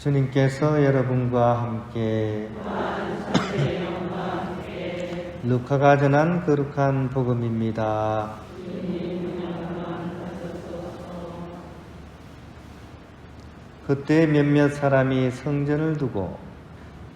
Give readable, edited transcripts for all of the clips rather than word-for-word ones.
주님께서 여러분과 함께 루카가 전한 거룩한 복음입니다. 그때 몇몇 사람이 성전을 두고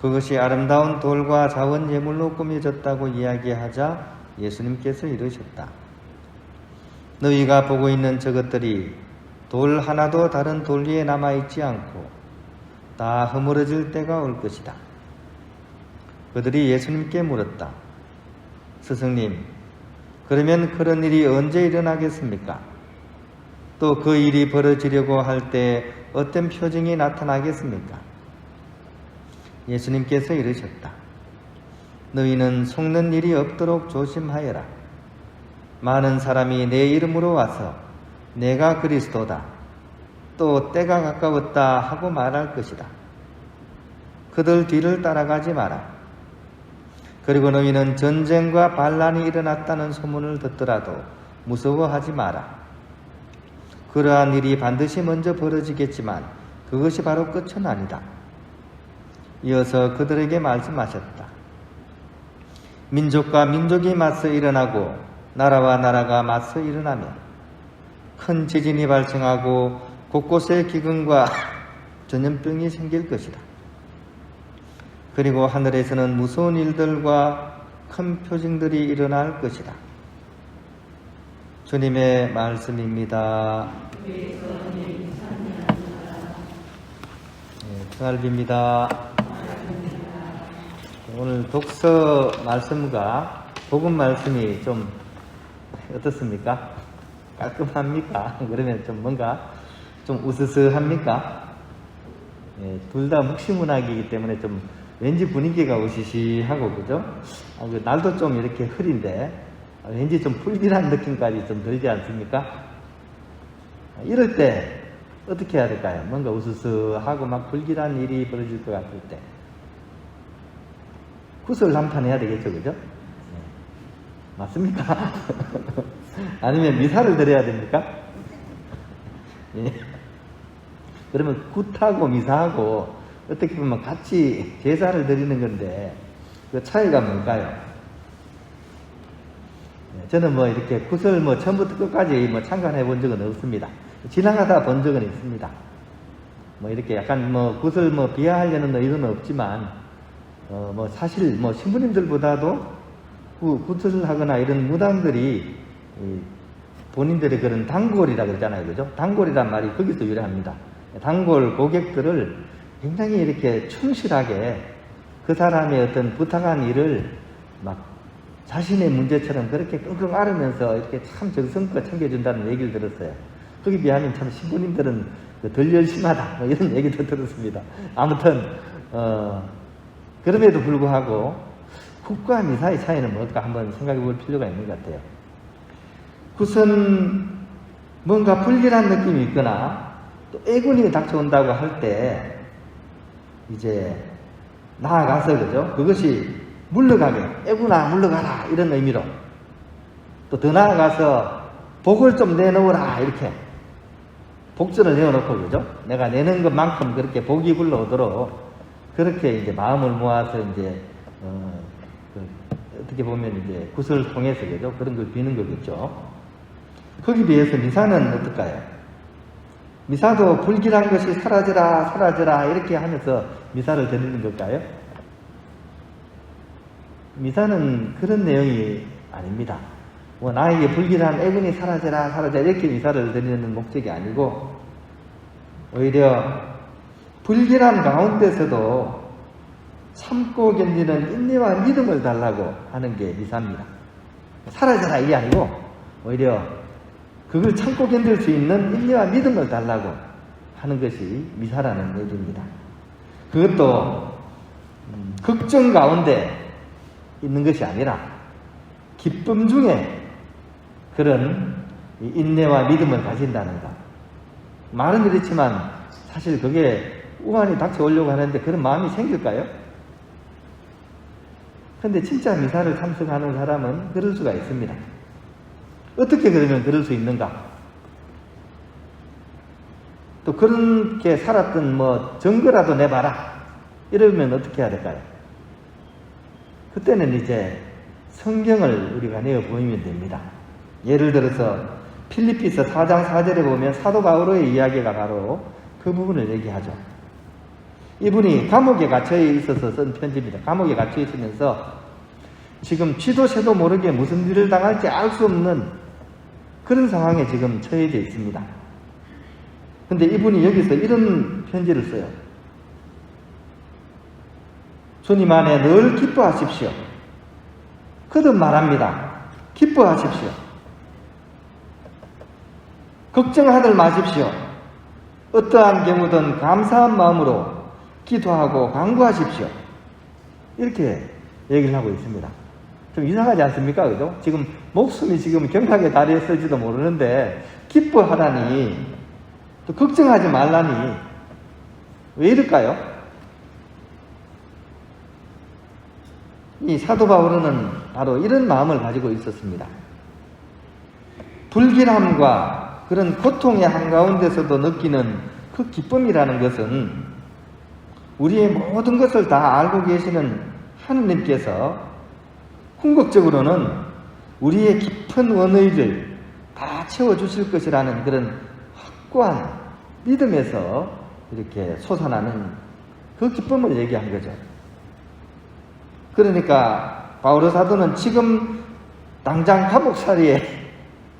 그것이 아름다운 돌과 자원 예물로 꾸며졌다고 이야기하자 예수님께서 이르셨다. 너희가 보고 있는 저것들이 돌 하나도 다른 돌 위에 남아있지 않고 다 허물어질 때가 올 것이다. 그들이 예수님께 물었다. 스승님, 그러면 그런 일이 언제 일어나겠습니까? 또 그 일이 벌어지려고 할 때 어떤 표징이 나타나겠습니까? 예수님께서 이르셨다. 너희는 속는 일이 없도록 조심하여라. 많은 사람이 내 이름으로 와서 내가 그리스도다, 또 때가 가까웠다 하고 말할 것이다. 그들 뒤를 따라가지 마라. 그리고 너희는 전쟁과 반란이 일어났다는 소문을 듣더라도 무서워하지 마라. 그러한 일이 반드시 먼저 벌어지겠지만 그것이 바로 끝은 아니다. 이어서 그들에게 말씀하셨다. 민족과 민족이 맞서 일어나고 나라와 나라가 맞서 일어나면 큰 지진이 발생하고 곳곳에 기근과 전염병이 생길 것이다. 그리고 하늘에서는 무서운 일들과 큰 표징들이 일어날 것이다. 주님의 말씀입니다. 등알비입니다. 오늘 독서 말씀과 복음 말씀이 좀 어떻습니까? 깔끔합니까? 그러면 좀 뭔가 좀 으스스합니까? 둘 다 묵시문학이기 때문에 좀 왠지 분위기가 으시시하고, 그죠? 날도 좀 이렇게 흐린데 왠지 좀 불길한 느낌까지 좀 들지 않습니까? 이럴 때 어떻게 해야 될까요? 뭔가 으스스하고 막 불길한 일이 벌어질 것 같을 때 구슬 한판 해야 되겠죠, 그죠? 맞습니까? 아니면 미사를 드려야 됩니까? 그러면 굿하고 미사하고 어떻게 보면 같이 제사를 드리는 건데 그 차이가 뭘까요? 저는 이렇게 구슬 처음부터 끝까지 참관해 본 적은 없습니다. 지나가다 본 적은 있습니다. 이렇게 약간 구슬 비하하려는 의도는 없지만 사실 신부님들보다도 구슬을 하거나 이런 무당들이 본인들의 그런 단골이라 그러잖아요, 그죠? 단골이란 말이 거기서 유래합니다. 단골 고객들을 굉장히 이렇게 충실하게 그 사람의 어떤 부탁한 일을 막 자신의 문제처럼 그렇게 끙끙 앓으면서 이렇게 참 정성껏 챙겨준다는 얘기를 들었어요. 거기 비하면 참 신부님들은 덜 열심하다, 이런 얘기도 들었습니다. 아무튼 그럼에도 불구하고 굿과 미사의 차이는 뭘까 한번 생각해 볼 필요가 있는 것 같아요. 굿은 뭔가 불길한 느낌이 있거나 또 애군이 닥쳐온다고 할 때 이제 나아가서, 그죠? 그것이 물러가게, 애군아 물러가라, 이런 의미로, 또 더 나아가서 복을 좀 내놓으라, 이렇게 복전을 내어놓고, 그죠? 내가 내는 것만큼 그렇게 복이 굴러오도록 그렇게 이제 마음을 모아서 이제 어떻게 보면 이제 굿을 통해서, 그죠? 그런 걸 비는 거겠죠. 거기에 비해서 미사는 어떨까요? 미사도 불길한 것이 사라져라 사라져라 이렇게 하면서 미사를 드리는 걸까요? 미사는 그런 내용이 아닙니다. 나에게 불길한 애군이 사라져라 사라져라 이렇게 미사를 드리는 목적이 아니고, 오히려 불길한 가운데서도 참고 견디는 인내와 믿음을 달라고 하는 게 미사입니다. 사라져라 이게 아니고 오히려 그걸 참고 견딜 수 있는 인내와 믿음을 달라고 하는 것이 미사라는 얘기입니다. 그것도 걱정 가운데 있는 것이 아니라 기쁨 중에 그런 인내와 믿음을 가진다는 것. 말은 그렇지만 사실 그게 우환이 닥쳐오려고 하는데 그런 마음이 생길까요? 그런데 진짜 미사를 참석하는 사람은 그럴 수가 있습니다. 어떻게 그러면 그럴 수 있는가? 또 그렇게 살았던 뭐 증거라도 내봐라. 이러면 어떻게 해야 될까요? 그때는 이제 성경을 우리가 내어 보이면 됩니다. 예를 들어서 필리피서 4장 4절에 보면 사도 바울의 이야기가 바로 그 부분을 얘기하죠. 이분이 감옥에 갇혀 있어서 쓴 편지입니다. 감옥에 갇혀 있으면서 지금 쥐도 새도 모르게 무슨 일을 당할지 알 수 없는 그런 상황에 지금 처해져 있습니다. 근데 이분이 여기서 이런 편지를 써요. 주님 안에 늘 기뻐하십시오. 거듭 말합니다. 기뻐하십시오. 걱정하들 마십시오. 어떠한 경우든 감사한 마음으로 기도하고 간구하십시오. 이렇게 얘기를 하고 있습니다. 좀 이상하지 않습니까? 그죠? 지금 목숨이 지금 경락에 달했을지도 모르는데 기뻐하라니 또 걱정하지 말라니 왜 이럴까요? 이 사도 바울은 바로 이런 마음을 가지고 있었습니다. 불길함과 그런 고통의 한가운데서도 느끼는 그 기쁨이라는 것은 우리의 모든 것을 다 알고 계시는 하느님께서 궁극적으로는 우리의 깊은 원의를 다 채워주실 것이라는 그런 확고한 믿음에서 이렇게 솟아나는 그 기쁨을 얘기한 거죠. 그러니까 바오로 사도는 지금 당장 감옥살이에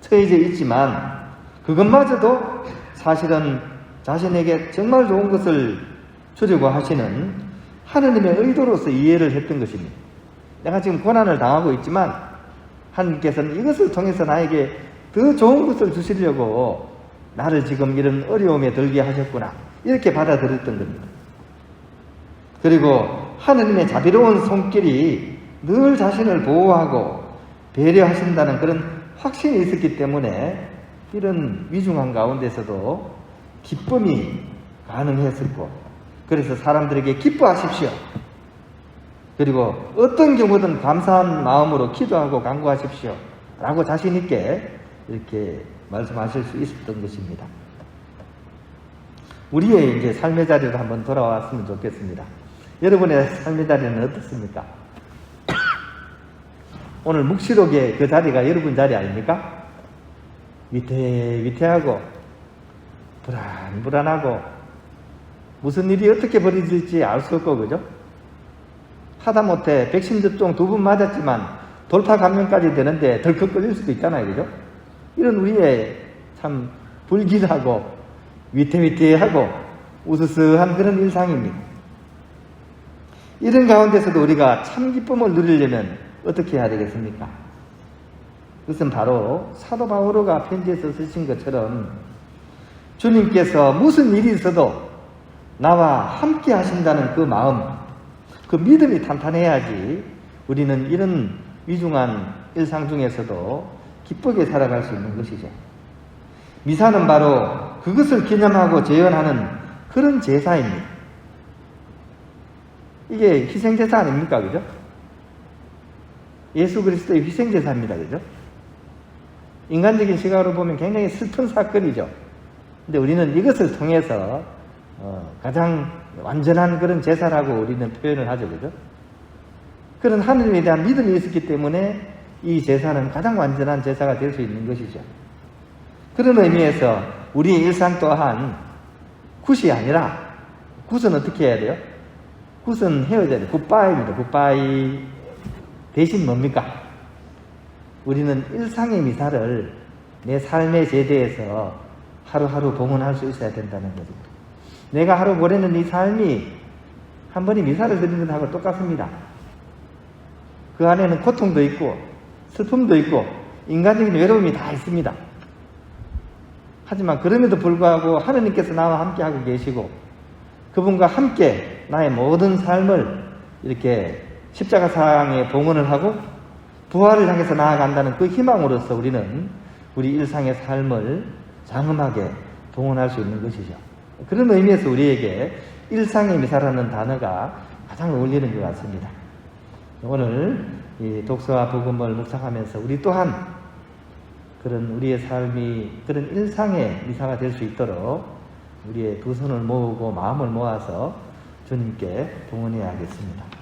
처해져 있지만 그것마저도 사실은 자신에게 정말 좋은 것을 주려고 하시는 하느님의 의도로서 이해를 했던 것입니다. 내가 지금 고난을 당하고 있지만 하느님께서는 이것을 통해서 나에게 더 좋은 것을 주시려고 나를 지금 이런 어려움에 들게 하셨구나. 이렇게 받아들였던 겁니다. 그리고 하느님의 자비로운 손길이 늘 자신을 보호하고 배려하신다는 그런 확신이 있었기 때문에 이런 위중한 가운데서도 기쁨이 가능했었고, 그래서 사람들에게 기뻐하십시오. 그리고 어떤 경우든 감사한 마음으로 기도하고 간구하십시오. 라고 자신있게 이렇게 말씀하실 수 있었던 것입니다. 우리의 이제 삶의 자리로 한번 돌아왔으면 좋겠습니다. 여러분의 삶의 자리는 어떻습니까? 오늘 묵시록의 그 자리가 여러분 자리 아닙니까? 위태위태하고 불안하고 무슨 일이 어떻게 벌어질지 알 수 없고, 그죠? 하다못해 백신 접종 2번 맞았지만 돌파 감염까지 되는데 덜컥 걸릴 수도 있잖아요, 그죠? 이런 우리의 참 불길하고 위태위태하고 우스스한 그런 일상입니다. 이런 가운데서도 우리가 참 기쁨을 누리려면 어떻게 해야 되겠습니까? 그것은 바로 사도 바오로가 편지에서 쓰신 것처럼 주님께서 무슨 일이 있어도 나와 함께 하신다는 그 마음, 그 믿음이 탄탄해야지 우리는 이런 위중한 일상 중에서도 기쁘게 살아갈 수 있는 것이죠. 미사는 바로 그것을 기념하고 재현하는 그런 제사입니다. 이게 희생제사 아닙니까? 그죠? 예수 그리스도의 희생제사입니다. 그죠? 인간적인 시각으로 보면 굉장히 슬픈 사건이죠. 근데 우리는 이것을 통해서 가장 완전한 그런 제사라고 우리는 표현을 하죠. 그죠? 그런 하느님에 대한 믿음이 있었기 때문에 이 제사는 가장 완전한 제사가 될 수 있는 것이죠. 그런 의미에서 우리의 일상 또한 굿이 아니라, 굿은 어떻게 해야 돼요? 굿은 헤어져야 돼요. 굿바이입니다. 굿바이. 대신 뭡니까? 우리는 일상의 미사를 내 삶의 제대에서 하루하루 봉헌할 수 있어야 된다는 거죠. 내가 하루 보내는 이 삶이 한 번이 미사를 드리는 것하고 똑같습니다. 그 안에는 고통도 있고 슬픔도 있고 인간적인 외로움이 다 있습니다. 하지만 그럼에도 불구하고 하느님께서 나와 함께 하고 계시고 그분과 함께 나의 모든 삶을 이렇게 십자가상에 봉헌을 하고 부활을 향해서 나아간다는 그 희망으로서 우리는 우리 일상의 삶을 장엄하게 봉헌할 수 있는 것이죠. 그런 의미에서 우리에게 일상의 미사라는 단어가 가장 어울리는 것 같습니다. 오늘 이 독서와 복음을 묵상하면서 우리 또한 그런 우리의 삶이 그런 일상의 미사가 될 수 있도록 우리의 두 손을 모으고 마음을 모아서 주님께 동원해야겠습니다.